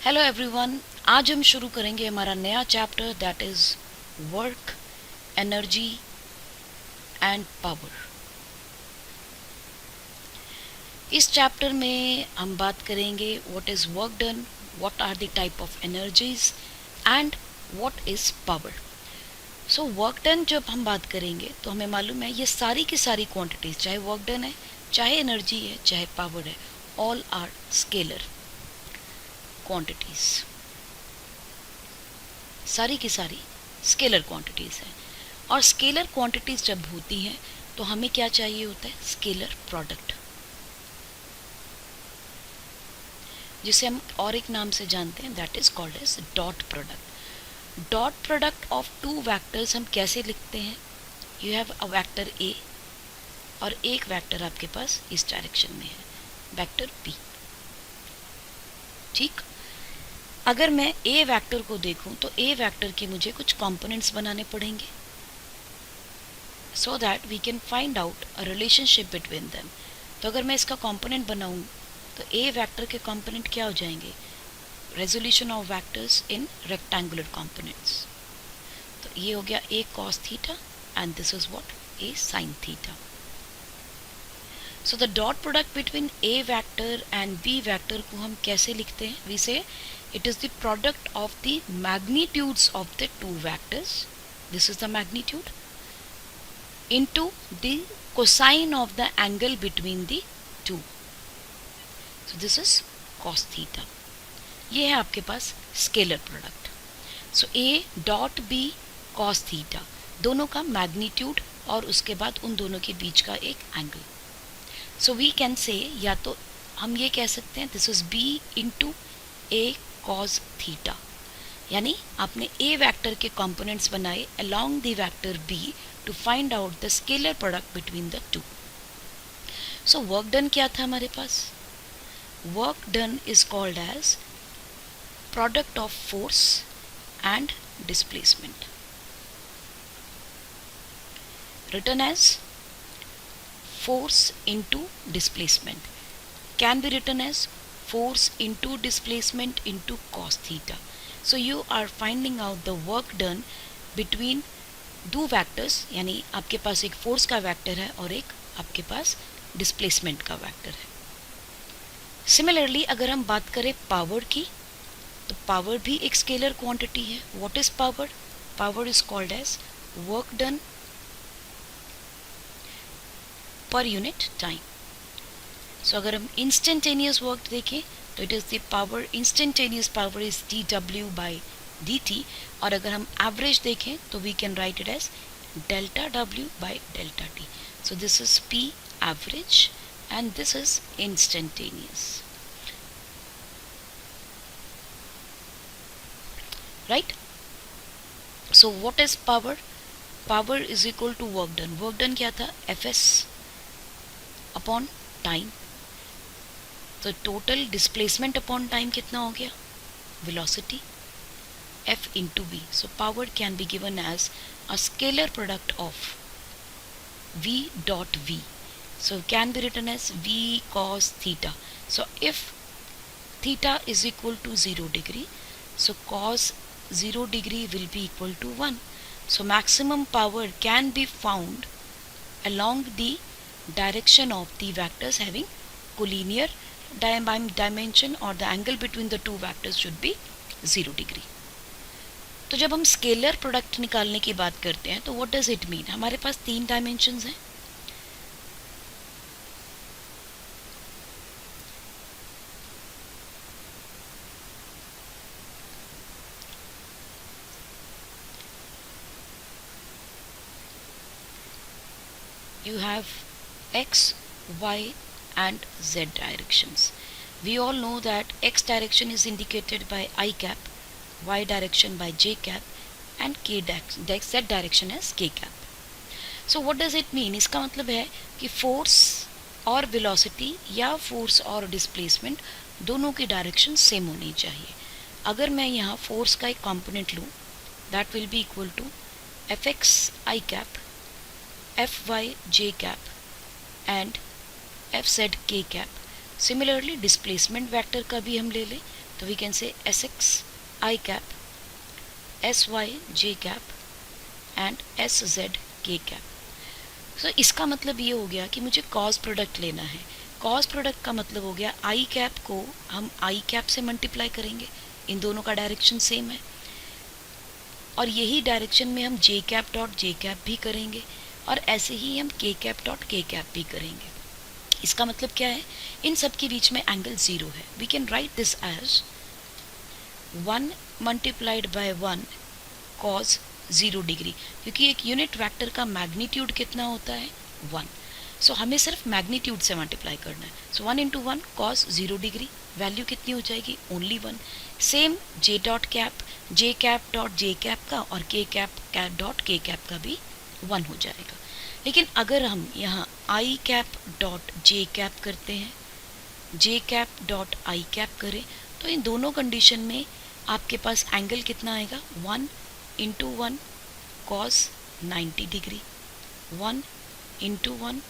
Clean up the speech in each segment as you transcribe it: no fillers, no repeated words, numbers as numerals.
Hello everyone, आज हम शुरू करेंगे हमारा नया chapter that is work, energy and power. इस चैप्टर में हम बात करेंगे what is work done, what are the type of energies and what is power. So work done जब हम बात करेंगे तो हमें मालूम है ये सारी की सारी क्वांटिटीज, चाहे वर्क डन है, चाहे एनर्जी है, चाहे पावर है, ऑल आर स्केलर क्वांटिटीज। सारी की सारी स्केलर क्वांटिटीज़ हैं। और स्केलर क्वांटिटीज़ जब होती हैं तो हमें क्या चाहिए होता है? स्केलर प्रोडक्ट, जिसे हम और एक नाम से जानते हैं, that is called as dot product. Dot product of two vectors हम कैसे लिखते हैं? You have a vector A और एक वैक्टर आपके पास इस डायरेक्शन में है, वैक्टर बी। ठीक, अगर मैं ए वेक्टर को देखूं तो ए वेक्टर के मुझे कुछ कंपोनेंट्स बनाने पड़ेंगे so that we can find out a relationship between them. तो अगर मैं इसका कंपोनेंट बनाऊं तो ए वेक्टर के कंपोनेंट क्या हो जाएंगे? Resolution of vectors in rectangular components. तो ये हो गया A cos theta and this is what? A sine theta. So the dot product between A vector and B vector को हम कैसे लिखते हैं? वी से it is the product of the magnitudes of the two vectors, this is the magnitude, into the cosine of the angle between the two, so this is cos theta। ये है आपके पास scalar product. So a dot b cos theta, दोनों का magnitude और उसके बाद उन दोनों के बीच का एक एंगल। सो वी कैन से, या तो हम ये कह सकते हैं this is b into a cos theta, यानी आपने ए वेक्टर के कंपोनेंट्स बनाए along the vector B to find out the scalar product between the two. So work done क्या था हमारे पास? Work done is called as product of force and displacement, written as force into displacement, can be written as force into displacement into cos theta. So you are finding out the work done between दो vectors, यानी आपके पास एक force का vector है और एक आपके पास displacement का वेक्टर है। सिमिलरली अगर हम बात करें पावर की, तो पावर भी एक स्केलर क्वांटिटी है। What is power? Power is called as work done per unit time. So अगर हम इंस्टेंटेनियस वर्क देखें तो it is the power, instantaneous power is D W by D T. और अगर हम एवरेज देखें तो we can write it as delta W by delta T. So this is P average and this is instantaneous, right? So what is power? Power is equal to work done. Work done क्या था? F S upon time. तो total displacement upon time कितना हो गया? Velocity, f into v। So power can be given as a scalar product of v dot v, so can be written as v cos theta। So if theta is equal to 0 degree, so cos 0 degree will be equal to 1। So maximum power can be found along the direction of the vectors having collinear dimension, or the angle between the two vectors should be 0 degree। तो जब हम scalar product निकालने की बात करते हैं तो what does it mean? हमारे पास तीन डायमेंशंस हैं। You have x, y and z directions. We all know that x direction is indicated by I cap, y direction by j cap and z direction as k cap। So what does it mean? इसका मतलब है कि force और velocity या force और displacement दोनों की direction same होनी चाहिए। अगर मैं यहाँ फोर्स का एक कंपोनेंट लूँ, that will be equal to F X I cap, F Y J cap and F Z K cap. Similarly displacement vector का भी हम ले लें तो we can say S X I cap, S Y J cap and S Z K cap. So इसका मतलब ये हो गया कि मुझे कॉज प्रोडक्ट लेना है। कॉज प्रोडक्ट का मतलब हो गया आई कैप को हम आई कैप से मल्टीप्लाई करेंगे, इन दोनों का डायरेक्शन सेम है, और यही डायरेक्शन में हम जे कैप डॉट जे कैप भी करेंगे, और ऐसे ही हम के कैप डॉट के कैप भी करेंगे। इसका मतलब क्या है, इन सब के बीच में एंगल 0 है। We can write this as 1 multiplied by 1 cos 0 degree, क्योंकि एक यूनिट वेक्टर का मैग्नीट्यूड कितना होता है 1। सो हमें सिर्फ मैग्नीट्यूड से मल्टीप्लाई करना है। So 1 into 1 cos 0 degree, value कितनी हो जाएगी only 1। Same J dot cap, J cap dot J cap का और के कैप डॉट के कैप का भी 1 हो जाएगा। लेकिन अगर हम यहाँ आई कैप डॉट जे कैप करते हैं, जे कैप डॉट आई कैप करें, तो इन दोनों कंडीशन में आपके पास एंगल कितना आएगा 1 into 1 cos 90 degree, 1 into 1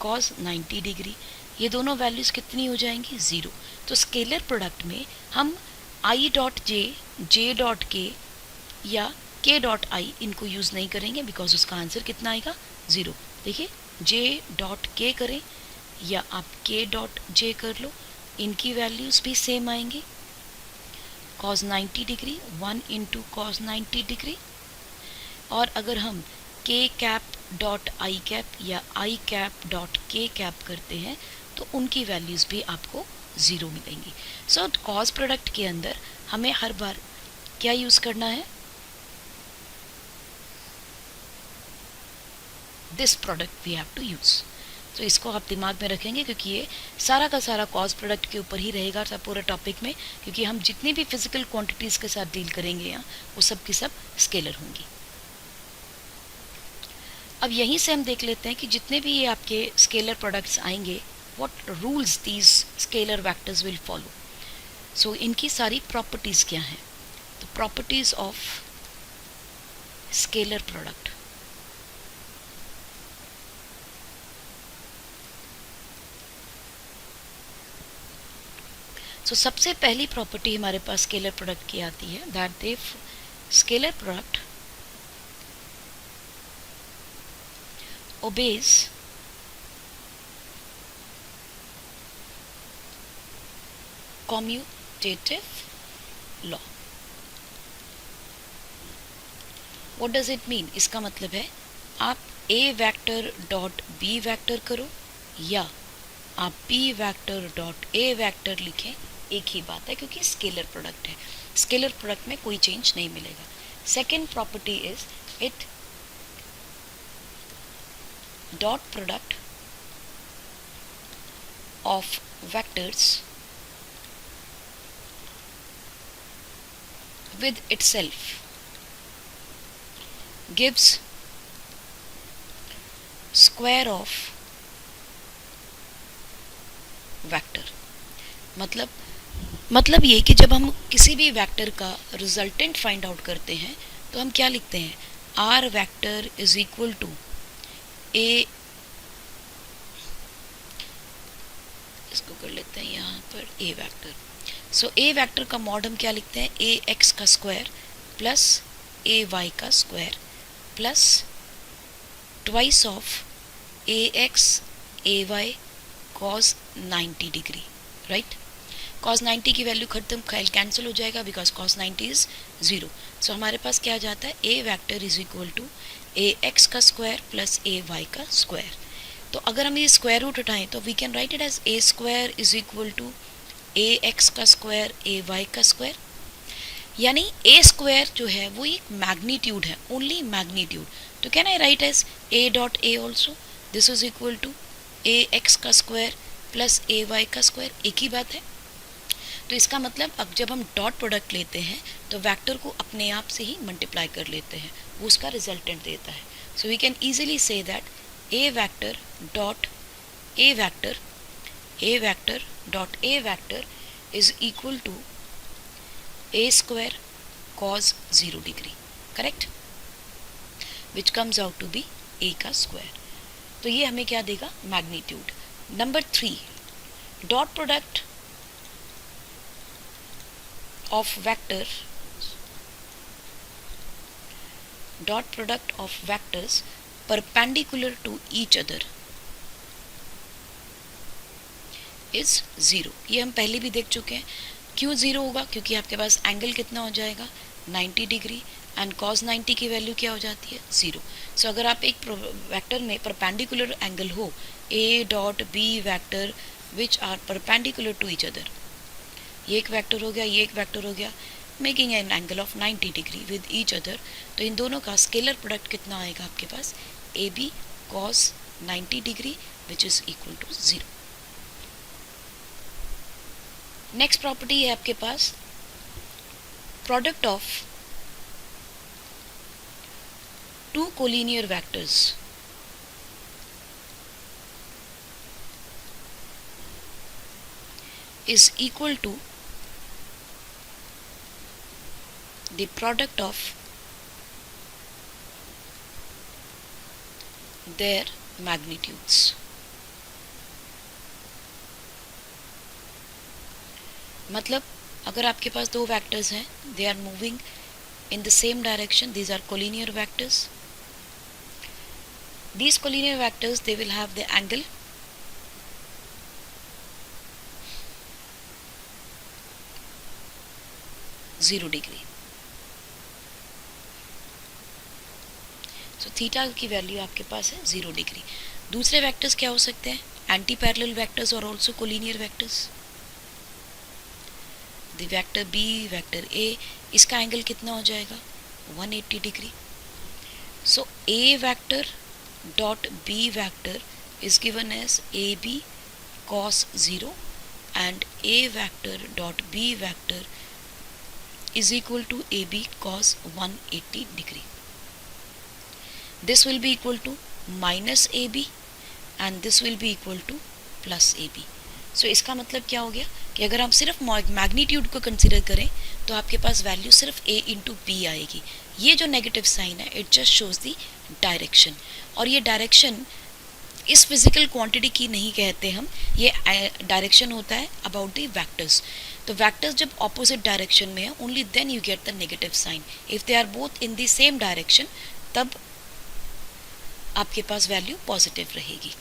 cos 90 degree. ये दोनों वैल्यूज़ कितनी हो जाएंगी 0। तो स्केलर प्रोडक्ट में हम I dot J, J dot के या के डॉट आई इनको यूज़ नहीं करेंगे, बिकॉज उसका आंसर कितना आएगा 0। देखिए जे डॉट के करें या आप के डॉट जे कर लो, इनकी वैल्यूज़ भी सेम आएंगी। Cos 90 degree 1 into cos 90 degree, और अगर हम के कैप डॉट आई कैप या आई कैप डॉट के कैप करते हैं तो उनकी वैल्यूज़ भी आपको 0 मिलेंगी। सो कॉस प्रोडक्ट के अंदर हमें हर बार क्या यूज़ करना है, this product we have to use. तो इसको आप दिमाग में रखेंगे, क्योंकि ये सारा का सारा कॉज प्रोडक्ट के ऊपर ही रहेगा सब पूरा टॉपिक में, क्योंकि हम जितनी भी फिजिकल क्वांटिटीज़ के साथ डील करेंगे यहाँ वो सब की सब स्केलर होंगी। अब यहीं से हम देख लेते हैं कि जितने भी ये आपके स्केलर प्रोडक्ट्स आएंगे, what rules these scalar vectors will follow. So इनकी सारी प्रॉपर्टीज़ क्या हैं, तो properties of scalar product. So सबसे पहली प्रॉपर्टी हमारे पास स्केलर प्रोडक्ट की आती है, that they scalar product obeys commutative law। What does it mean? इसका मतलब है आप a vector dot b vector करो या आप b vector dot a vector लिखें, एक ही बात है, क्योंकि स्केलर प्रोडक्ट है। स्केलर प्रोडक्ट में कोई चेंज नहीं मिलेगा। Second property is it dot product of vectors with itself gives square of vector। मतलब ये कि जब हम किसी भी वेक्टर का रिजल्टेंट फाइंड आउट करते हैं तो हम क्या लिखते हैं, R vector is equal to A, इसको कर लेते हैं यहाँ पर A vector. So A vector का मॉड हम क्या लिखते हैं, ए एक्स का स्क्वायर प्लस ए वाई का square plus twice of A X A Y cos 90 degree, right. Cos 90 की वैल्यू खत्म कैंसिल हो जाएगा, बिकॉज कॉस 90 इज 0। सो हमारे पास क्या आ जाता है, A vector is equal to A X का स्क्वायर प्लस ए वाई का स्क्वायर। तो अगर हम ये स्क्वायर रूट उठाएं तो we can write it as A square is equal to A X का स्क्वायर ए वाई का स्क्वायर। यानी ए स्क्वायर जो है वो एक मैग्नीट्यूड है, ओनली मैग्नीट्यूड। तो can I write as A dot A also, this is equal to A X का स्क्वायर प्लस ए वाई का स्क्वायर, एक ही बात है। तो इसका मतलब अब जब हम डॉट प्रोडक्ट लेते हैं तो वेक्टर को अपने आप से ही मल्टीप्लाई कर लेते हैं, वो उसका रिजल्टेंट देता है। So we can easily say that A vector dot A vector, A vector dot A vector is equal to A square cos 0 degree, correct, which comes out to be A का square. तो ये हमें क्या देगा, magnitude. Number 3, dot product of vector dot product of vectors perpendicular to each other is zero. ये हम पहले भी देख चुके हैं। क्यों ज़ीरो होगा? क्योंकि आपके पास एंगल कितना हो जाएगा 90 डिग्री एंड cos 90 की वैल्यू क्या हो जाती है ज़ीरो। सो अगर आप एक वेक्टर में परपेंडिकुलर एंगल हो A dot B vector which are perpendicular to each other, ये एक वेक्टर हो गया, ये एक वेक्टर हो गया, making an angle of 90 degree with each other, तो इन दोनों का स्केलर प्रोडक्ट कितना आएगा आपके पास A B cos 90 degree which is equal to zero. Next property है आपके पास product of two collinear vectors is equal to the product of their magnitudes। मतलब अगर आपके पास दो वेक्टर्स हैं, they are moving in the same direction, these are collinear vectors. These collinear vectors, they will have the angle zero degree. So theta की value आपके पास है zero degree. दूसरे vectors क्या हो सकते हैं? एंटी पैरेलल वेक्टर्स और also collinear vectors. The vector B, vector A, इसका एंगल कितना हो जाएगा 180 degree. So A vector dot B vector is given as AB cos 0 and A vector dot B vector is equal to AB cos 180 degree. This will be equal to minus AB and this will be equal to plus AB. So इसका मतलब क्या हो गया कि अगर हम सिर्फ magnitude को कंसिडर करें तो आपके पास वैल्यू सिर्फ A इंटू B आएगी। ये जो नेगेटिव साइन है it just shows the direction, और ये डायरेक्शन इस फिजिकल क्वांटिटी की नहीं कहते हम, ये डायरेक्शन होता है अबाउट द वेक्टर्स। तो वेक्टर्स जब ऑपोजिट डायरेक्शन में है only then you get the negative sign. If they are both in the same direction तब आपके पास वैल्यू पॉजिटिव रहेगी।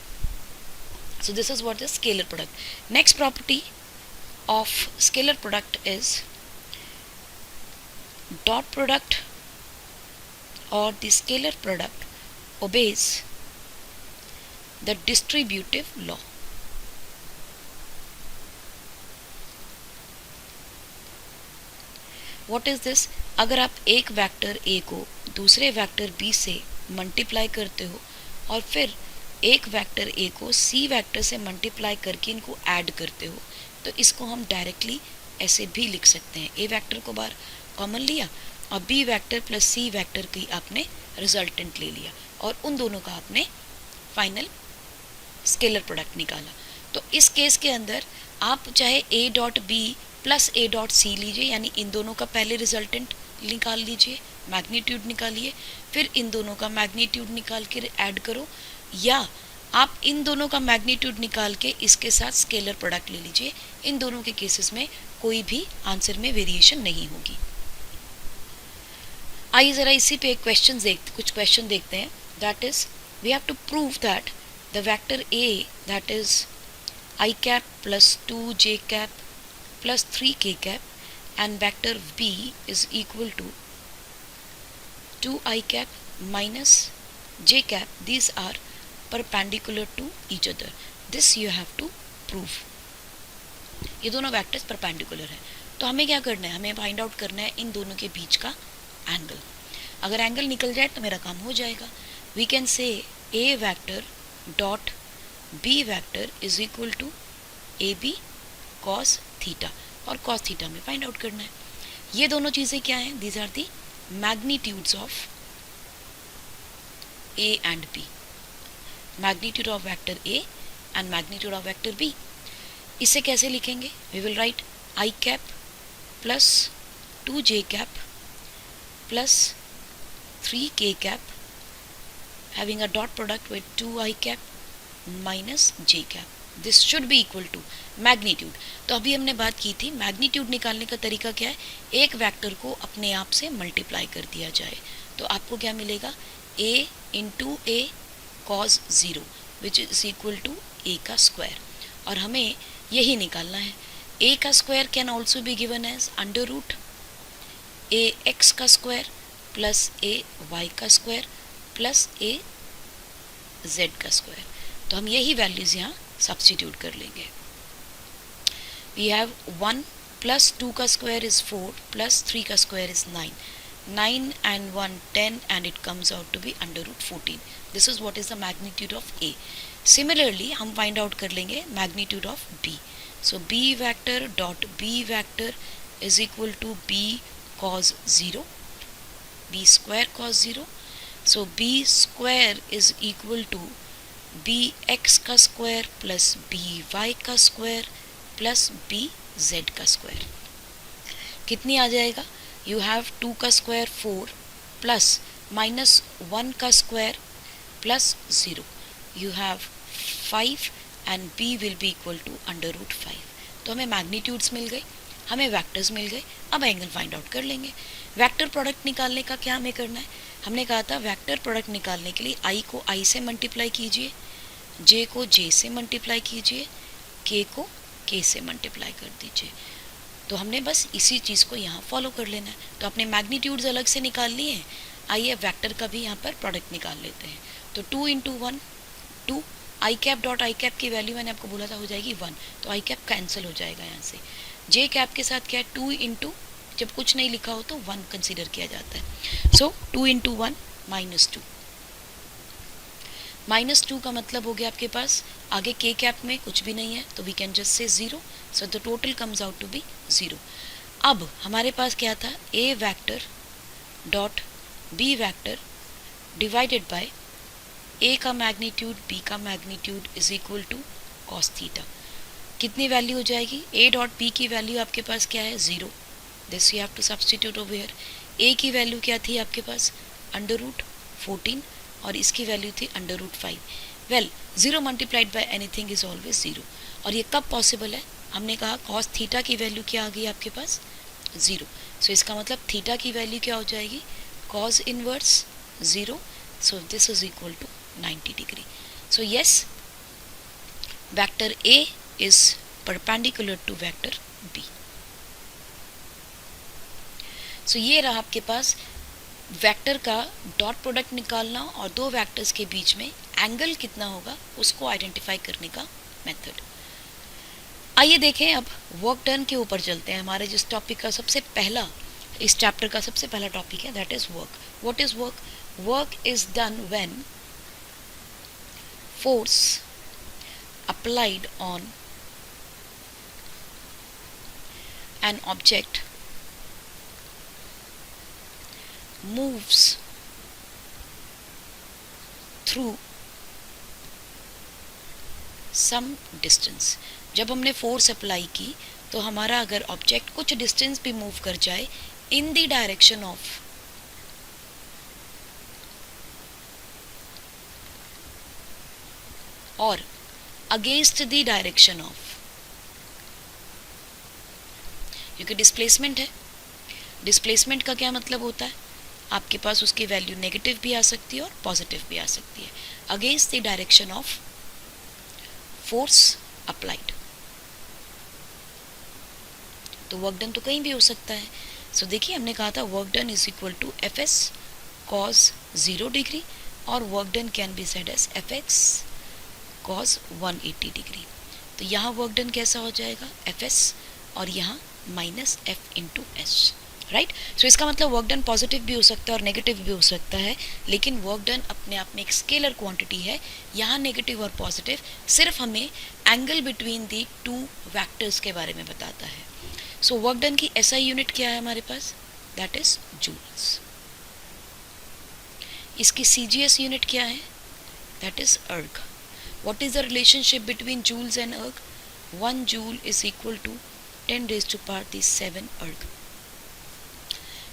So this is what the scalar product. Next property of scalar product is dot product और the scalar product obeys the distributive law। What is this? अगर आप एक vector A को दूसरे वेक्टर B से multiply करते हो और फिर एक वेक्टर A को C वेक्टर से मल्टीप्लाई करके इनको ऐड करते हो तो इसको हम डायरेक्टली ऐसे भी लिख सकते हैं। A वेक्टर को बाहर कॉमन लिया और B vector plus C vector की आपने रिजल्टेंट ले लिया और उन दोनों का आपने फाइनल स्केलर प्रोडक्ट निकाला। तो इस केस के अंदर आप चाहे A dot B plus A dot C लीजिए, यानी इन दोनों का पहले रिजल्टेंट निकाल लीजिए, मैग्नीट्यूड निकालिए, फिर इन दोनों का मैग्नीट्यूड निकाल के ऐड करो, या आप इन दोनों का मैग्नीट्यूड निकाल के इसके साथ स्केलर प्रोडक्ट ले लीजिए। इन दोनों के केसेस में कोई भी आंसर में वेरिएशन नहीं होगी। आइए ज़रा इसी पे कुछ क्वेश्चन देखते हैं। That is we have to prove that the vector A, that is I cap plus 2j cap plus 3k cap, and vector B is equal to 2I cap minus j cap, these are perpendicular to each other. This you have to prove। ये दोनों vectors perpendicular हैं, तो हमें क्या करना है, हमें find out करना है इन दोनों के बीच का एंगल। अगर एंगल निकल जाए तो मेरा काम हो जाएगा। We can say A vector dot B vector is equal to A B cos theta, और कॉस थीटा में फाइंड आउट करना है। ये दोनों चीज़ें क्या हैं? These are the magnitudes of A and B, magnitude of vector A and magnitude of vector B. इसे कैसे लिखेंगे? We will write I cap plus 2j cap plus 3k cap having a dot product with 2I cap minus j cap, this should be equal to magnitude. तो अभी हमने बात की थी magnitude निकालने का तरीका क्या है, एक वेक्टर को अपने आप से मल्टीप्लाई कर दिया जाए तो आपको क्या मिलेगा, a into A cos 0 which is equal to a का स्क्वायर। और हमें यही निकालना है। a का square can also be given as under root a x का स्क्वायर प्लस a y का स्क्वायर प्लस a z का स्क्वायर। तो हम यही वैल्यूज यहाँ सब्स्टिट्यूट कर लेंगे। वी हैव 1 प्लस 2 का स्क्वायर इज 4 प्लस 3 का square is 9, 9 and 1 10 and it comes out to be under root 14. This is what is the magnitude of A. Similarly हम find out कर लेंगे magnitude of B. So B vector dot B vector is equal to B cos 0, B square cos 0. So B square is equal to B X का square plus B Y का square plus B Z का square. कितनी आ जाएगा, you have 2 का square 4 plus minus 1 का square plus 0, you have 5 and B will be equal to under root 5। तो हमें मैग्नीट्यूड्स मिल गए, हमें वेक्टर्स मिल गए। अब एंगल फाइंड आउट कर लेंगे। वेक्टर प्रोडक्ट निकालने का क्या हमें करना है, हमने कहा था वेक्टर प्रोडक्ट निकालने के लिए आई को आई से मल्टीप्लाई कीजिए, जे को जे से मल्टीप्लाई कीजिए, के को के से मल्टीप्लाई कर दीजिए। तो हमने बस इसी चीज़ को यहाँ फॉलो कर लेना है। तो अपने मैग्नीट्यूड्स अलग से निकाल लिए हैं, आइए वेक्टर का भी यहाँ पर प्रोडक्ट निकाल लेते हैं। तो 2 into 1 2, I cap dot I cap की वैल्यू मैंने आपको बोला था हो जाएगी 1, तो आई कैप कैंसिल हो जाएगा यहाँ से। जे कैप के साथ क्या है 2 इंटू, जब कुछ नहीं लिखा हो तो 1 कंसीडर किया जाता है। सो 2 इंटू 1 -2, -2 का मतलब हो गया आपके पास आगे के कैप में कुछ भी नहीं है तो we can just say 0, so the total comes out to be 0। अब हमारे पास क्या था, A vector dot B vector divided by A का मैग्नीट्यूड बी का magnitude is equal to cos theta. कितनी वैल्यू हो जाएगी, ए डॉट बी की वैल्यू आपके पास क्या है 0, this you have to substitute over here. A की वैल्यू क्या थी आपके पास अंडर रूट 14 और इसकी वैल्यू थी under root 5। Well 0 multiplied by anything is always 0। और ये कब पॉसिबल है, हमने कहा कॉस थीटा की वैल्यू क्या आ गई आपके पास 0, सो इसका मतलब थीटा की वैल्यू क्या हो जाएगी cos inverse 0, so this is equal to 90 degree. So yes, vector A is perpendicular to vector B. So ये रहा आपके पास वेक्टर का डॉट प्रोडक्ट निकालना और दो वेक्टर्स के बीच में एंगल कितना होगा उसको आइडेंटिफाई करने का मेथड। आइए देखें अब वर्क डन के ऊपर चलते हैं। हमारे जिस टॉपिक का सबसे पहला, इस चैप्टर का सबसे पहला टॉपिक है that is work. What is work, work is done when force applied on an object moves through some distance। जब हमने फोर्स अप्लाई की तो हमारा अगर ऑब्जेक्ट कुछ डिस्टेंस भी मूव कर जाए इन द डायरेक्शन ऑफ और अगेंस्ट द डायरेक्शन ऑफ, क्योंकि डिस्प्लेसमेंट है, डिस्प्लेसमेंट का क्या मतलब होता है, आपके पास उसकी वैल्यू नेगेटिव भी आ सकती है और पॉजिटिव भी आ सकती है, against the direction of force applied. तो वर्क डन तो कहीं भी हो सकता है। सो देखिए हमने कहा था work done is equal to F S cos 0 degree और work done can be said as F X cos 180 degree. तो यहाँ वर्क डन कैसा हो जाएगा एफ एस और यहाँ minus F into S, right. So इसका मतलब वर्क डन पॉजिटिव भी हो सकता है और नेगेटिव भी हो सकता है, लेकिन वर्क डन अपने आप में एक स्केलर क्वांटिटी है। यहाँ नेगेटिव और पॉजिटिव सिर्फ हमें angle between the two vectors के बारे में बताता है। सो वर्क डन की एसआई यूनिट क्या है हमारे पास, दैट इज जूल्स। इसकी सीजीएस यूनिट क्या है, दैट इज अर्ग। What is the relationship between joules and erg? 1 joule is equal to 10 raised to power 7 erg।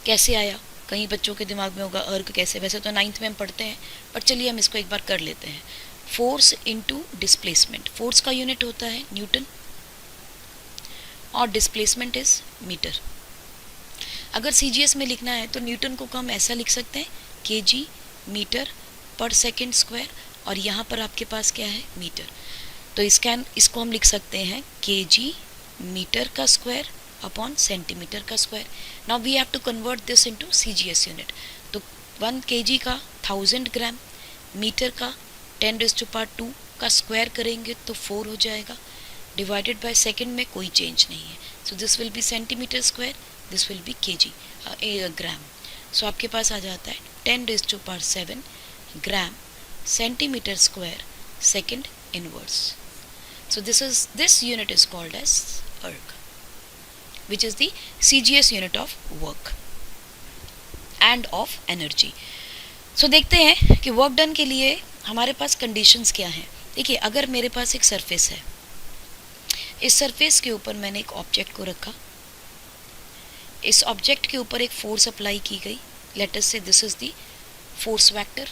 कैसे आया, कहीं बच्चों के दिमाग में होगा अर्ग कैसे, वैसे तो 9th में हम पढ़ते हैं, पर चलिए हम इसको एक बार कर लेते हैं। फोर्स इनटू डिस्प्लेसमेंट, फोर्स का यूनिट होता है न्यूटन और डिस्प्लेसमेंट इज मीटर। अगर सीजीएस में लिखना है तो न्यूटन को हम ऐसा लिख सकते हैं केजी मीटर पर सेकेंड स्क्वायर, और यहाँ पर आपके पास क्या है मीटर, तो इसको हम लिख सकते हैं केजी मीटर का स्क्वायर अपॉन सेंटीमीटर का square. Now we have to convert this into CGS unit. तो 1 केजी का 1000 ग्राम, मीटर का 10⁻²² का स्क्वायर करेंगे तो 4 हो जाएगा, डिवाइडेड बाय सेकेंड में कोई चेंज नहीं है, so this will be centimetre square, this will be KG gram. So आपके पास आ जाता है 10⁻7 gram centimetre square second inverse. So this unit is called as erg, which is the CGS unit of work and of energy. So देखते हैं कि work done के लिए हमारे पास कंडीशंस क्या हैं। देखिए, अगर मेरे पास एक सरफेस है, इस सरफेस के ऊपर मैंने एक ऑब्जेक्ट को रखा, इस ऑब्जेक्ट के ऊपर एक फोर्स अप्लाई की गई, लेट अस से this is the force vector.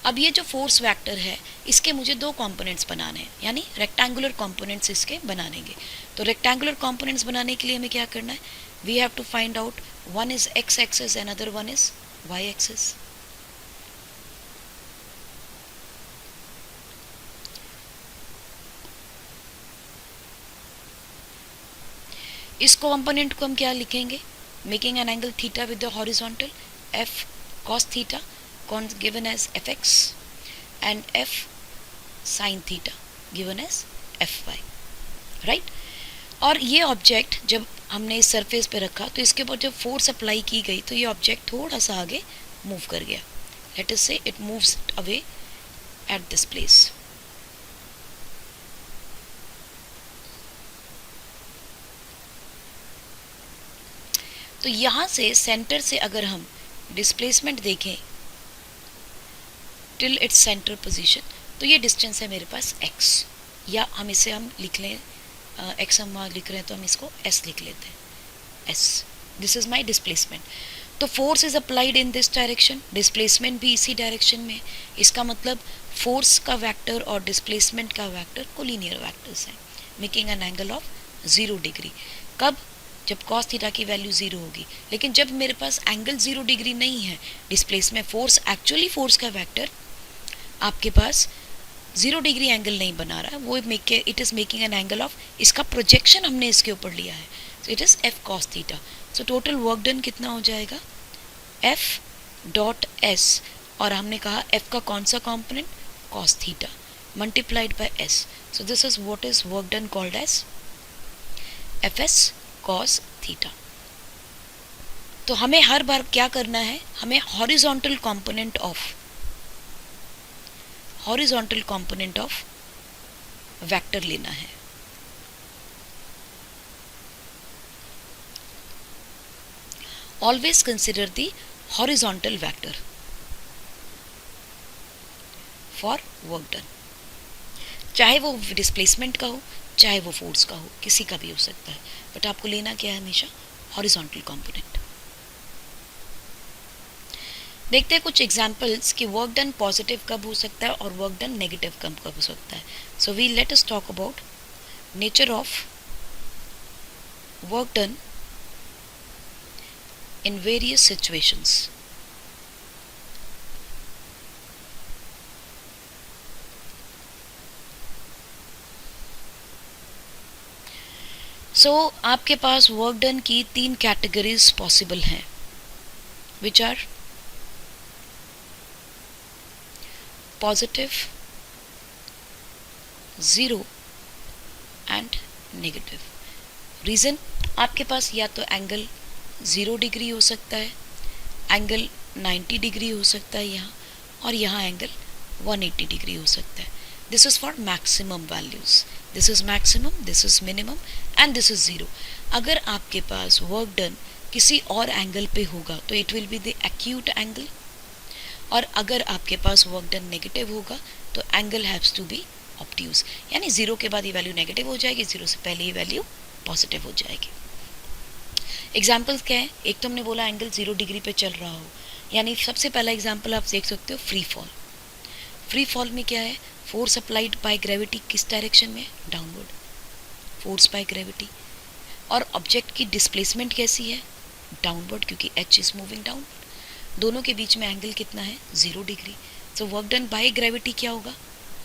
अब ये जो फोर्स वेक्टर है इसके मुझे दो कंपोनेंट्स बनाने हैं, यानी रेक्टेंगुलर कंपोनेंट्स इसके बनानेंगे। तो रेक्टेंगुलर कंपोनेंट्स बनाने के लिए हमें क्या करना है, we have to find out one is X axis and other one is Y axis. इस कंपोनेंट को हम क्या लिखेंगे, making an angle theta with the horizontal, F cos theta given as fx and f sin theta given as fy, right? और ये object जब हमने इस सरफेस पे रखा तो इसके ऊपर जब फोर्स अप्लाई की गई तो ये ऑब्जेक्ट थोड़ा सा आगे मूव कर गया, लेट अस से it moves away at this place. तो यहाँ से सेंटर से अगर हम डिस्प्लेसमेंट देखें टिल इट्स सेंटर पोजीशन, तो ये डिस्टेंस है मेरे पास x, या हम इसे लिख लें x, हम वहाँ लिख रहे हैं तो हम इसको s लिख लेते हैं, s, this is my displacement. तो force is applied in this direction, displacement भी इसी डायरेक्शन में, इसका मतलब फोर्स का वेक्टर और डिस्प्लेसमेंट का वेक्टर कोलिनियर वेक्टर्स हैं, making an angle of 0 degree. कब, जब cos थीटा की वैल्यू 0 होगी। लेकिन जब मेरे पास एंगल 0 डिग्री नहीं है, डिस्प्लेसमेंट फोर्स, एक्चुअली फोर्स का वेक्टर आपके पास 0 डिग्री एंगल नहीं बना रहा है, वो it is making an angle of, इसका प्रोजेक्शन हमने इसके ऊपर लिया है, so it is F cos theta. So total work done कितना हो जाएगा, एफ डॉट एस, और हमने कहा एफ का कौन सा component, cos theta multiplied by S, so this is what is work done called as F S cos theta. तो हमें हर बार क्या करना है, हमें हॉरिजॉन्टल कंपोनेंट ऑफ वेक्टर लेना है। Always consider the horizontal vector for work done, चाहे वो डिस्प्लेसमेंट का हो, चाहे वो फोर्स का हो, किसी का भी हो सकता है, बट आपको लेना क्या है, हमेशा हॉरिजॉन्टल कंपोनेंट। देखते हैं कुछ एग्जाम्पल्स कि वर्क डन पॉजिटिव कब हो सकता है और वर्क डन नेगेटिव कब हो सकता है। So we let us talk about nature of work done in various situations. So आपके पास वर्क डन की 3 कैटेगरीज पॉसिबल हैं, which are positive, 0 and negative. Reason, आपके पास या तो एंगल 0 डिग्री हो सकता है, एंगल 90 डिग्री हो सकता है यहाँ, और यहाँ एंगल 180 डिग्री हो सकता है। This is for maximum values, this is maximum, this is minimum and this is 0। अगर आपके पास वर्क डन किसी और एंगल पे होगा तो it will be the acute angle, और अगर आपके पास वर्क डन नेगेटिव होगा तो angle haves to be obtuse, यानी 0 के बाद ये वैल्यू नेगेटिव हो जाएगी, 0 से पहले ये वैल्यू पॉजिटिव हो जाएगी। एग्जाम्पल्स क्या है, एक तो हमने बोला एंगल 0 डिग्री पे चल रहा हो, यानी सबसे पहला एग्जाम्पल आप देख सकते हो फ्री फॉल। फ्री फॉल में क्या है, फोर्स अप्लाइड बाय ग्रेविटी किस डायरेक्शन में, डाउनवर्ड, फोर्स बाय ग्रेविटी। और ऑब्जेक्ट की डिस्प्लेसमेंट कैसी है, डाउनवर्ड, क्योंकि एच इज मूविंग डाउन। दोनों के बीच में एंगल कितना है, 0 degree. So work done by gravity क्या होगा,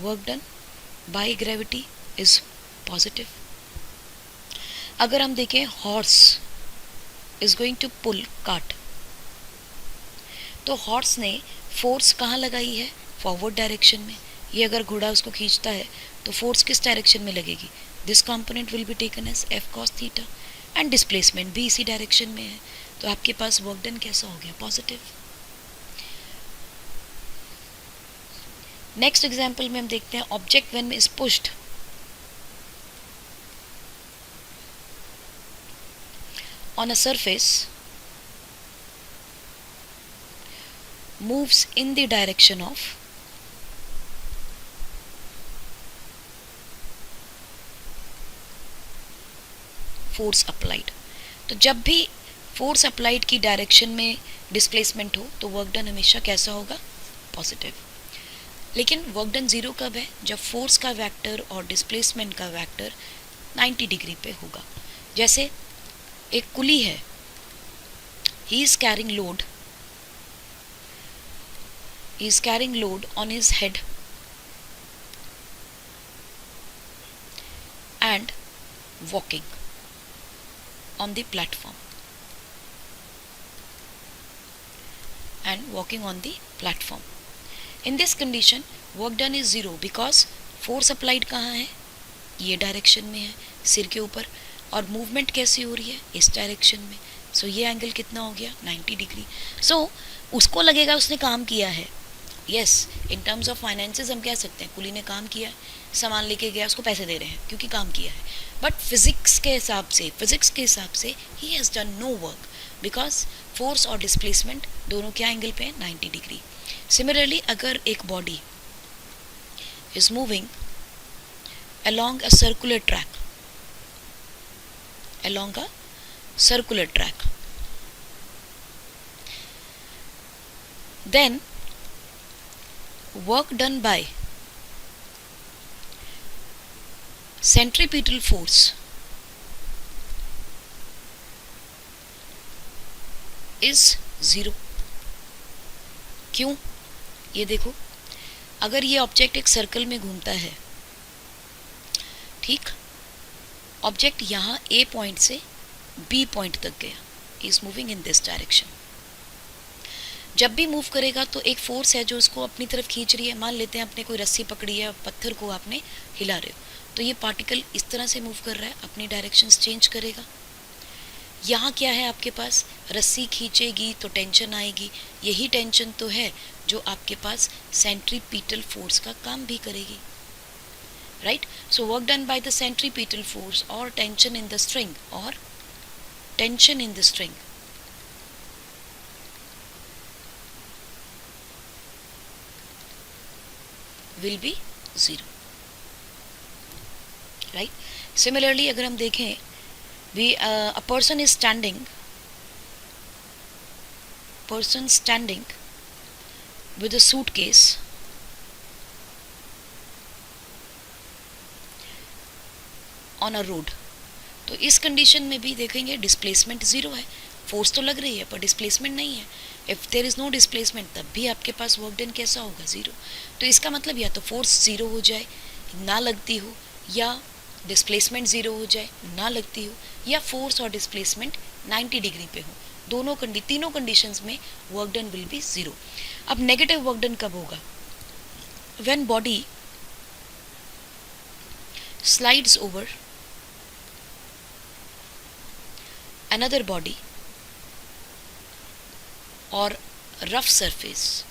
work done by gravity is positive. अगर हम देखें horse is going to pull cart, तो हॉर्स ने फोर्स कहाँ लगाई है, फॉरवर्ड डायरेक्शन में। ये अगर घोड़ा उसको खींचता है तो फोर्स किस डायरेक्शन में लगेगी, this component will be taken as F cos theta, and displacement भी इसी डायरेक्शन में है। तो आपके पास वर्क डन कैसा हो गया, पॉजिटिव। नेक्स्ट एग्जाम्पल में हम देखते हैं object when is pushed on a surface moves in the direction of force applied। तो जब भी फोर्स अप्लाइड की डायरेक्शन में डिस्प्लेसमेंट हो तो वर्क डन हमेशा कैसा होगा, पॉजिटिव। लेकिन वर्क डन 0 कब है, जब फोर्स का वेक्टर और डिस्प्लेसमेंट का वेक्टर 90 डिग्री पे होगा। जैसे एक कुली है, he is carrying load on his head and walking on the platform, in this condition work done is 0 because force applied कहाँ है, ये डायरेक्शन में है, सिर के ऊपर, और मूवमेंट कैसी हो रही है, इस डायरेक्शन में। सो ये एंगल कितना हो गया, 90 डिग्री। सो उसको लगेगा उसने काम किया है, yes, in terms of finances हम कह सकते हैं कुली ने काम किया है, सामान लेके गया, उसको पैसे दे रहे हैं क्योंकि काम किया है। बट फिजिक्स के हिसाब से ही has done no work because force और डिस्प्लेसमेंट दोनों क्या एंगल पे हैं, 90 डिग्री। सिमिलरली अगर एक body is moving along a circular track, then work done by centripetal force is 0। क्यों, ये देखो, अगर ये ऑब्जेक्ट एक सर्कल में घूमता है, ठीक, ऑब्जेक्ट यहाँ ए पॉइंट से बी पॉइंट तक गया, is moving in this direction. जब भी मूव करेगा तो एक फोर्स है जो उसको अपनी तरफ खींच रही है। मान लेते हैं आपने कोई रस्सी पकड़ी है, पत्थर को आपने हिला रहे हो, तो ये पार्टिकल इस तरह से मूव कर रहा है, अपनी डायरेक्शंस चेंज करेगा। यहाँ क्या है आपके पास, रस्सी खींचेगी तो टेंशन आएगी, यही टेंशन तो है जो आपके पास सेंट्रीपीटल फोर्स का काम भी करेगी, right. So work done by the centripetal force और tension in the string will be 0, right। Similarly अगर हम देखें, a person standing with a suitcase on a road, तो इस कंडीशन में भी देखेंगे डिस्प्लेसमेंट 0 है, फोर्स तो लग रही है पर डिस्प्लेसमेंट नहीं है। If there is no displacement तब भी आपके पास वर्क डन कैसा होगा, 0। तो इसका मतलब या तो फोर्स 0 हो जाए ना लगती हो, या डिस्प्लेसमेंट 0 हो जाए ना लगती हो, या फोर्स और डिस्प्लेसमेंट 90 डिग्री पे हो। तीनों कंडीशंस में वर्क डन विल बी 0। अब नेगेटिव वर्क डन कब होगा, when body slides over another body or rough surface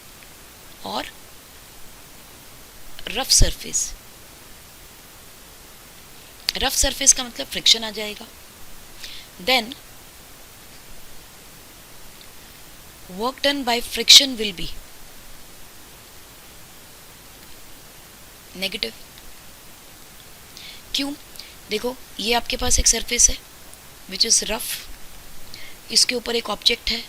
का मतलब फ्रिक्शन आ जाएगा। then work done by friction will be negative. क्यों, देखो ये आपके पास एक सरफेस है विच इज़ रफ, इसके ऊपर एक ऑब्जेक्ट है,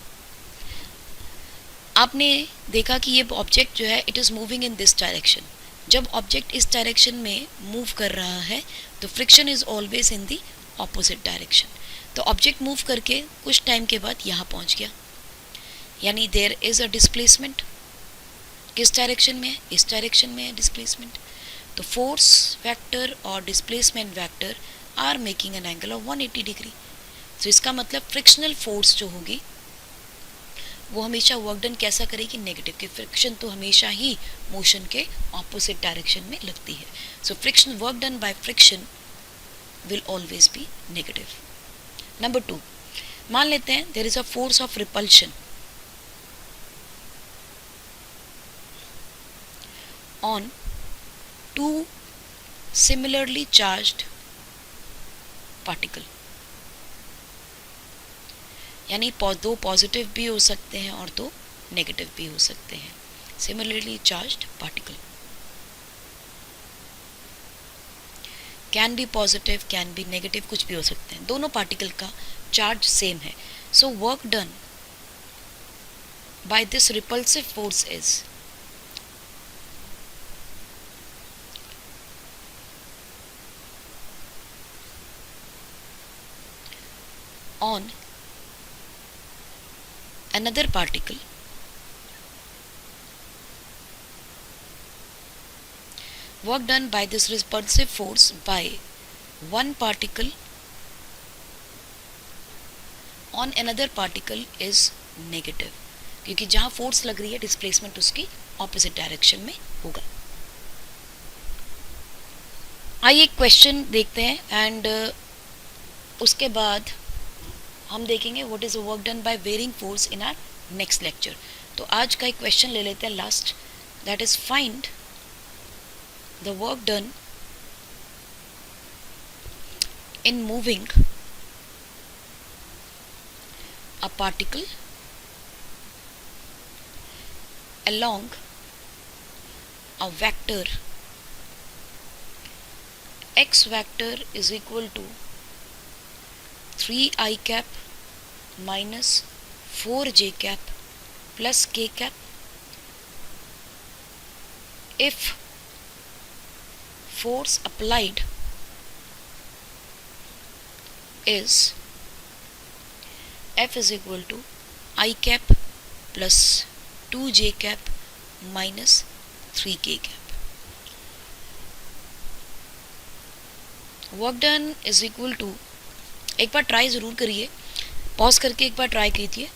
आपने देखा कि ये ऑब्जेक्ट जो है it is moving in this direction. जब ऑब्जेक्ट इस डायरेक्शन में मूव कर रहा है तो friction is always in the opposite direction. तो ऑब्जेक्ट मूव करके कुछ टाइम के बाद यहाँ पहुँच गया, यानी देयर इज़ अ डिस्प्लेसमेंट. किस डायरेक्शन में है? इस डायरेक्शन में है डिस्प्लेसमेंट. तो फोर्स वेक्टर और displacement vector are making an angle of 180 degree. तो इसका मतलब फ्रिक्शनल फोर्स जो होगी वो हमेशा वर्क डन कैसा करेगी? नेगेटिव. की फ्रिक्शन तो हमेशा ही मोशन के ऑपोजिट डायरेक्शन में लगती है. So friction, work done by friction will always be negative. Number 2, मान लेते हैं there is a force of repulsion on two similarly charged particle. यानी दो पॉजिटिव भी हो सकते हैं और दो नेगेटिव भी हो सकते हैं. Similarly charged particle can be positive, can be negative, कुछ भी हो सकते हैं. दोनों पार्टिकल का चार्ज सेम है. सो work done by this repulsive force is on another particle work done by this repulsive force by one particle on another particle is negative. क्योंकि जहाँ फोर्स लग रही है डिस्प्लेसमेंट उसकी ऑपोजिट डायरेक्शन में होगा. आइए एक क्वेश्चन देखते हैं एंड उसके बाद हम देखेंगे what is work done by varying force in our next lecture. तो आज का एक क्वेश्चन ले लेते हैं last, that is find the work done in moving a particle along a vector x vector is equal to 3 I cap minus 4 j cap plus k cap if force applied is F is equal to I cap plus 2 j cap minus 3 k cap. Work done is equal to, एक बार try ज़रूर करिए, pause करके एक बार try कीजिए.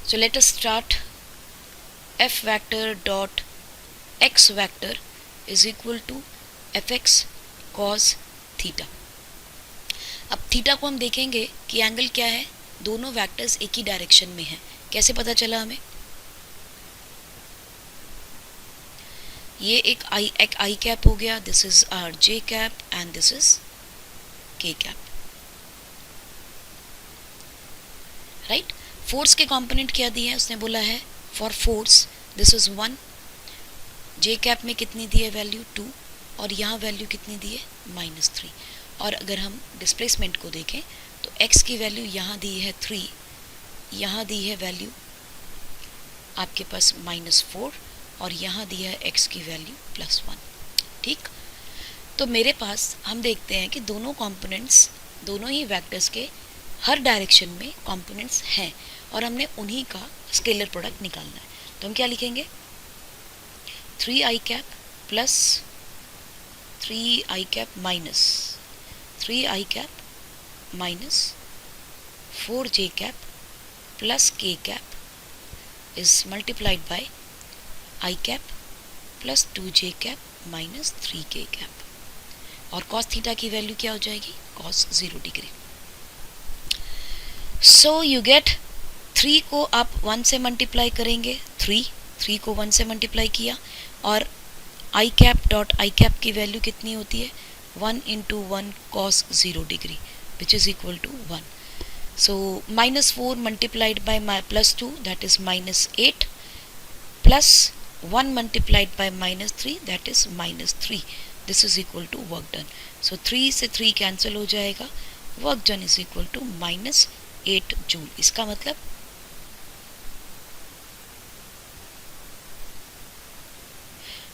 So let us start. F vector dot X vector is equal to F X cos theta. अब theta को हम देखेंगे कि एंगल क्या है, दोनों वैक्टर्स एक ही डायरेक्शन में हैं. कैसे पता चला हमें? ये एक आई कैप हो गया, this is R J cap and this is के कैप. राइट. फोर्स के कंपोनेंट क्या दिए हैं? उसने बोला है for force this is 1, J cap में कितनी दी है वैल्यू 2 और यहाँ वैल्यू कितनी दी है -3. और अगर हम डिस्प्लेसमेंट को देखें तो x की वैल्यू यहाँ दी है 3, यहाँ दी है वैल्यू आपके पास -4 और यहाँ दिया है x की वैल्यू +1. ठीक. तो मेरे पास हम देखते हैं कि दोनों कंपोनेंट्स, दोनों ही वेक्टर्स के हर डायरेक्शन में कंपोनेंट्स हैं और हमने उन्हीं का स्केलर प्रोडक्ट निकालना है. तो हम क्या लिखेंगे? 3i cap plus 3i cap minus 3i cap minus 4j cap plus k cap is multiplied by i cap plus 2j cap minus 3k cap. और cos थीटा की वैल्यू क्या हो जाएगी? cos 0 degree. So you get 3 को आप 1 से multiply करेंगे, 3 को 1 से मल्टीप्लाई किया और i cap dot i cap की वैल्यू कितनी होती है? 1 into 1 cos 0 degree which is equal to 1. So -4 multiplied by +2 that is -8 plus 1 multiplied by -3 that is -3. This is equal to work done. So 3 से 3 cancel हो जाएगा, work done is equal to -8 joule. इसका मतलब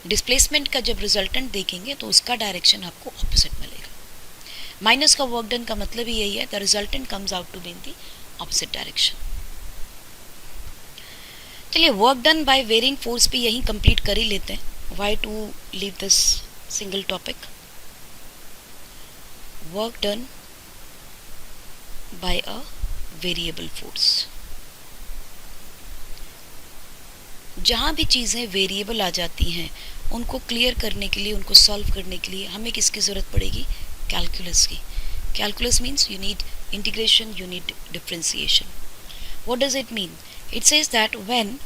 displacement का जब resultant देखेंगे तो उसका डायरेक्शन आपको ऑपोजिट मिलेगा. माइनस का वर्क डन का मतलब ही यही है, the resultant comes out to be in the opposite direction. चलिए work done by varying force भी यहीं कंप्लीट कर ही लेते हैं. Why to leave this single topic. Work done by a variable force. जहाँ भी चीज़ें वेरिएबल आ जाती हैं उनको क्लियर करने के लिए, उनको सॉल्व करने के लिए हमें किसकी ज़रूरत पड़ेगी? कैलकुलस की. Calculus means you need integration, you need differentiation. What does it mean? It says that when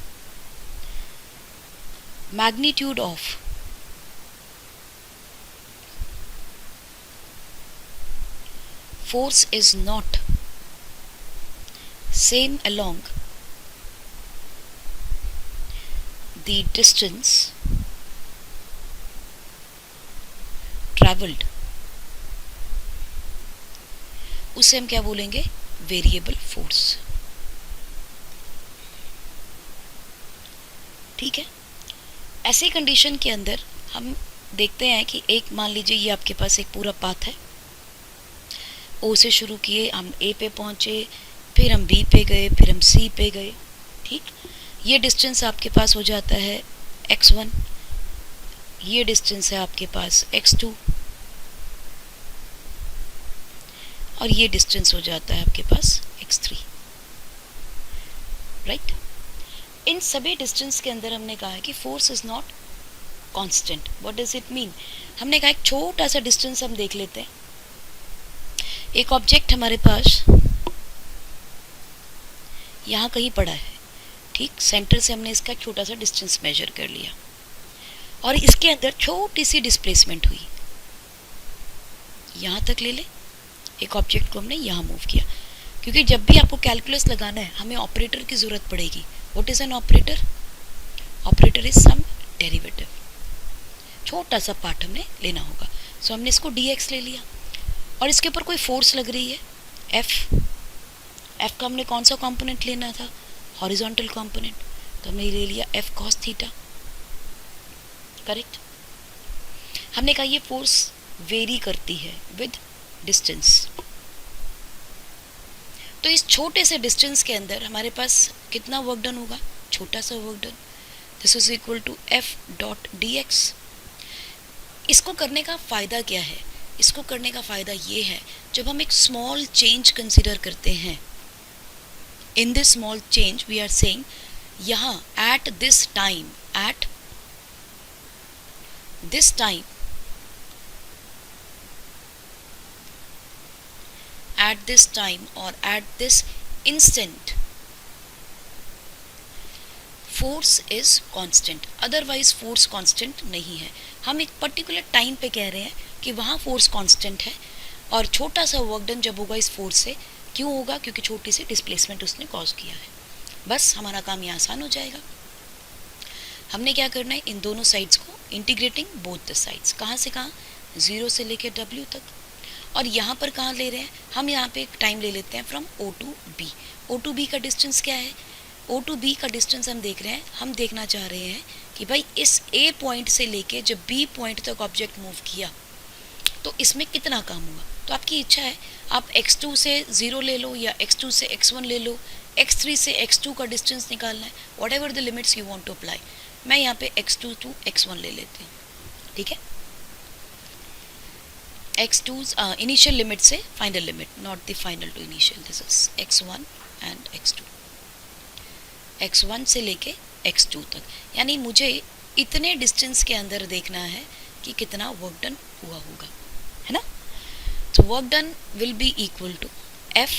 magnitude of force is not same along the distance traveled, उसे हम क्या बोलेंगे? Variable force. ठीक है. ऐसी कंडीशन के अंदर हम देखते हैं कि एक मान लीजिए ये आपके पास एक पूरा पाथ है. ओ से शुरू किए, हम ए पे पहुंचे, फिर हम बी पे गए, फिर हम सी पे गए. ठीक. ये डिस्टेंस आपके पास हो जाता है x1, ये डिस्टेंस है आपके पास x2 और ये डिस्टेंस हो जाता है आपके पास x3. राइट. इन सभी डिस्टेंस के अंदर हमने कहा है कि force is not constant. What does it mean? हमने कहा एक छोटा सा डिस्टेंस हम देख लेते हैं. एक ऑब्जेक्ट हमारे पास यहाँ कहीं पड़ा है. ठीक. सेंटर से हमने इसका छोटा सा डिस्टेंस मेजर कर लिया और इसके अंदर छोटी सी डिस्प्लेसमेंट हुई. यहाँ तक ले ले. एक ऑब्जेक्ट को हमने यहाँ मूव किया, क्योंकि जब भी आपको कैलकुलस लगाना है हमें ऑपरेटर की जरूरत पड़ेगी. What is an operator? Operator is some derivative. छोटा सा पार्ट हमने लेना होगा. सो हमने इसको dx ले लिया और इसके ऊपर कोई फोर्स लग रही है F. F का हमने कौन सा कंपोनेंट लेना था? Horizontal component. तो हमने ले लिया F cos थीटा. करेक्ट. हमने कहा ये फोर्स वेरी करती है विद डिस्टेंस. तो इस छोटे से डिस्टेंस के अंदर हमारे पास कितना वर्क डन होगा? छोटा सा work done. This is equal to F dot dx. इसको करने का फ़ायदा क्या है? इसको करने का फ़ायदा ये है, जब हम एक स्मॉल चेंज कंसिडर करते हैं, in this small change we are saying यहाँ at this time, at this time, at this time or at this instant force is constant. otherwise force constant नहीं है. हम एक पर्टिकुलर टाइम पे कह रहे हैं कि वहाँ फोर्स कांस्टेंट है और छोटा सा वर्क डन जब होगा इस फोर्स से. क्यों होगा? क्योंकि छोटी सी डिस्प्लेसमेंट उसने कॉज किया है. बस हमारा काम ये आसान हो जाएगा. हमने क्या करना है? इन दोनों साइड्स को इंटीग्रेटिंग बोथ द साइड्स. कहाँ से कहाँ? 0 से लेकर W तक. और यहाँ पर कहाँ ले रहे हैं हम? यहाँ पे एक टाइम ले लेते हैं from O to B. O to B का डिस्टेंस क्या है? O टू B का डिस्टेंस हम देख रहे हैं, हम देखना चाह रहे हैं कि भाई इस A पॉइंट से लेके जब B पॉइंट तक ऑब्जेक्ट मूव किया तो इसमें कितना काम हुआ. तो आपकी इच्छा है, आप x2 से 0 ले लो या x2 से x1 ले लो, x3 से x2 का डिस्टेंस निकालना है. Whatever the limits you want to apply. मैं यहाँ पे x2 टू x1 ले लेती हूँ. ठीक है. x2's initial limit से final limit, not the final to initial. This is x1 and x2. x1 से लेके x2 तक, यानी मुझे इतने डिस्टेंस के अंदर देखना है कि कितना वर्क डन हुआ होगा, है ना. तो work done will be equal to F.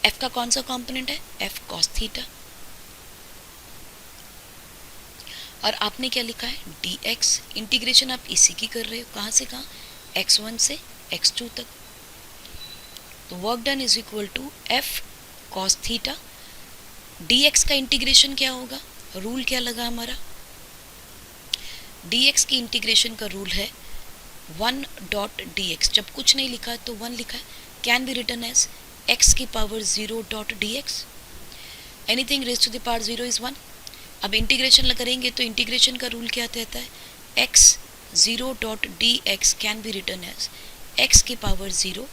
F का कौन सा कंपोनेंट है? F cos theta. और आपने क्या लिखा है? dx. इंटीग्रेशन आप इसी की कर रहे हो. कहाँ से कहाँ? x1 से x2 तक. तो work done is equal to F cos theta. dx का इंटीग्रेशन क्या होगा? रूल क्या लगा हमारा? dx की इंटीग्रेशन का रूल है 1 डॉट dx. जब कुछ नहीं लिखा है तो 1 लिखा है. Can be written as x की power 0 dot dx. Anything raise to the power 0 is 1. अब इंटीग्रेशन करेंगे तो इंटीग्रेशन का रूल क्या कहता है, X zero dot D X can be written as X की power zero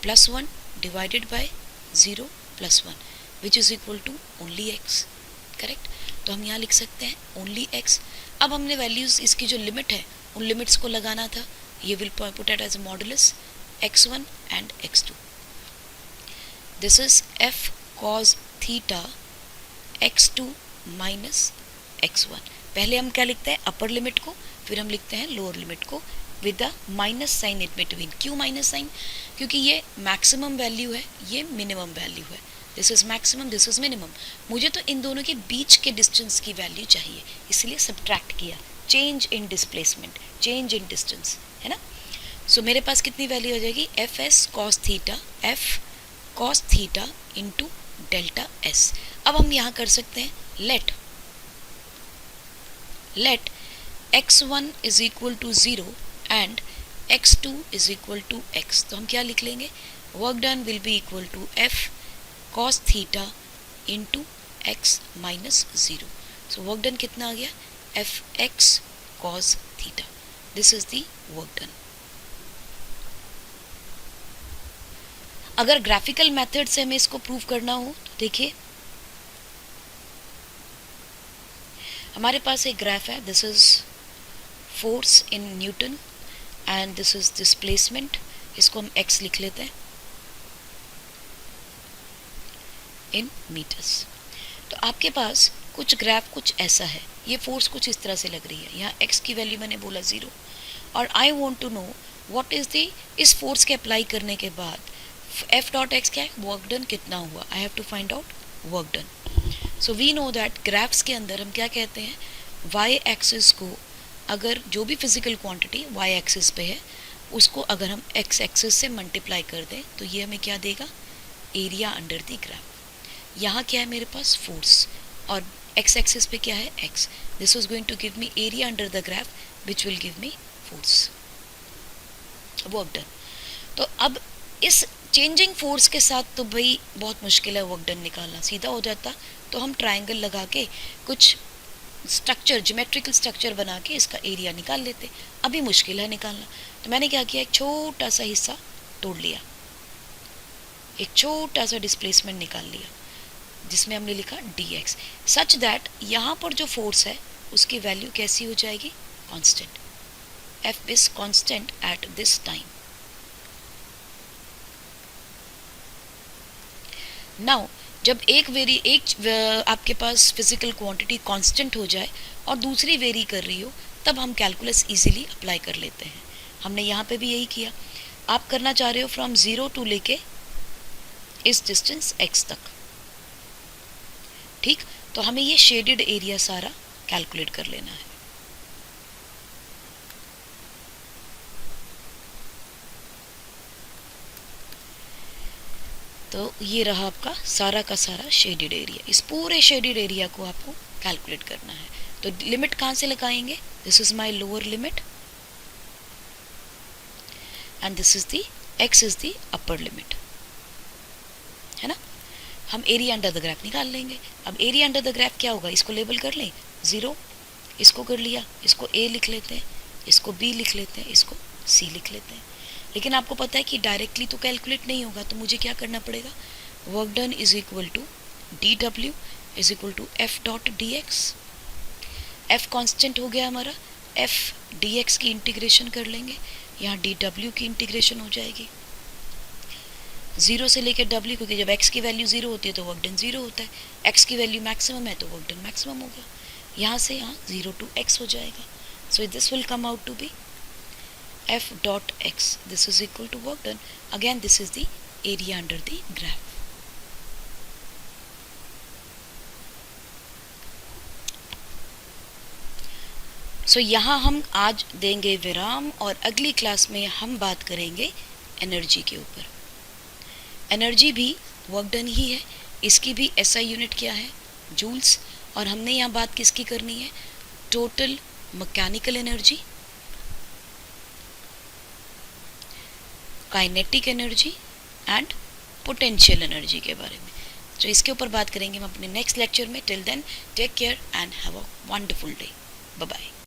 plus one divided by zero plus one which is equal to only X. Correct, तो हम यहाँ लिख सकते हैं ओनली एक्स। अब हमने वैल्यूज़ इसकी जो लिमिट है उन लिमिट्स को लगाना था, ये will put it as a modulus x1 and x2. This is f cos theta x2 minus x1। पहले हम क्या लिखते हैं, अपर लिमिट को, फिर हम लिखते हैं लोअर लिमिट को with the minus sign in between. क्यों माइनस साइन, क्योंकि ये मैक्सिमम वैल्यू है, ये मिनिमम वैल्यू है। This is maximum, this is minimum. मुझे तो इन दोनों के बीच के डिस्टेंस की वैल्यू चाहिए, इसलिए सब्ट्रैक्ट किया। Change in displacement, change in distance, है ना। सो मेरे पास कितनी वैल्यू हो जाएगी, F S cos theta, F cos theta into delta S. अब हम यहाँ कर सकते हैं let x1 is equal to 0 and x2 is equal to x। तो हम क्या लिख लेंगे, work done will be equal to F cos theta into X minus 0। So work done कितना आ गया, F X cos theta. This is the work done. अगर graphical method से हमें इसको प्रूव करना हो तो देखिए, हमारे पास एक ग्राफ है, this is force in newton and this is displacement. इसको हम x लिख लेते हैं इन मीटर्स। तो आपके पास कुछ ग्राफ कुछ ऐसा है, ये फोर्स कुछ इस तरह से लग रही है, यहाँ x की वैल्यू मैंने बोला 0 और I want to know what is the, इस फोर्स के अप्लाई करने के बाद f डॉट x क्या है, वर्क डन कितना हुआ, I have to find out work done. So we know that graphs के अंदर हम क्या कहते हैं, y एक्सिस को अगर जो भी फिजिकल क्वांटिटी y एक्सिस पे है उसको अगर हम x एक्सिस से मल्टीप्लाई कर दें तो ये हमें क्या देगा, एरिया अंडर द ग्राफ। यहाँ क्या है मेरे पास फोर्स और x एक्सिस पे क्या है x। This was going to give me area under the graph which will give me force, work done. तो अब इस चेंजिंग फोर्स के साथ तो भाई बहुत मुश्किल है वर्क डन निकालना, सीधा हो जाता तो हम ट्रायंगल लगा के कुछ स्ट्रक्चर, ज्योमेट्रिकल स्ट्रक्चर बना के इसका एरिया निकाल लेते। अभी मुश्किल है निकालना, तो मैंने क्या किया, एक छोटा सा हिस्सा तोड़ लिया, एक छोटा सा डिस्प्लेसमेंट निकाल लिया जिसमें हमने लिखा dx, सच दैट यहाँ पर जो फोर्स है उसकी वैल्यू कैसी हो जाएगी, constant. f is constant eight this time. Now जब एक आपके पास फिजिकल क्वांटिटी कांस्टेंट हो जाए और दूसरी वेरी कर रही हो तब हम कैलकुलस इजीली अप्लाई कर लेते हैं। हमने यहाँ पे भी यही किया। आप करना चाह रहे हो फ्रॉम 0 टू लेके इस डिस्टेंस x तक, ठीक, तो हमें ये शेडेड एरिया सारा कैलकुलेट कर लेना है। तो ये रहा आपका सारा का सारा शेडेड एरिया। इस पूरे शेडेड एरिया को आपको कैलकुलेट करना है। तो लिमिट कहाँ से लगाएंगे, this is my lower limit and this is the x is the upper limit, है ना। हम एरिया अंडर द ग्राफ निकाल लेंगे। अब एरिया अंडर द ग्राफ क्या होगा, इसको लेबल कर लें 0, इसको कर लिया, इसको a लिख लेते हैं, इसको b लिख लेते हैं, इसको c लिख लेते हैं। लेकिन आपको पता है कि डायरेक्टली तो कैलकुलेट नहीं होगा, तो मुझे क्या करना पड़ेगा, work done is equal to dw is equal to f dot dx। f constant हो गया हमारा, f dx की इंटीग्रेशन कर लेंगे, यहाँ dw की इंटीग्रेशन हो जाएगी 0 से लेकर w, क्योंकि जब x की वैल्यू 0 होती है तो वर्क डन 0 होता है, x की वैल्यू मैक्सिमम है तो वर्क डन मैक्सिमम होगा। यहाँ से यहाँ 0 टू x हो जाएगा। So this will come out to be f dot x, this is equal to work done. Again this is the area under the graph. So यहाँ हम आज देंगे विराम और अगली क्लास में हम बात करेंगे एनर्जी के ऊपर। एनर्जी भी वर्क डन ही है, इसकी भी SI यूनिट क्या है, जूल्स, और हमने यहाँ बात किसकी करनी है, total mechanical energy, kinetic energy and potential energy के बारे में। तो इसके ऊपर बात करेंगे हम अपने नेक्स्ट लेक्चर में. Till then take care and have a wonderful day. Bye bye.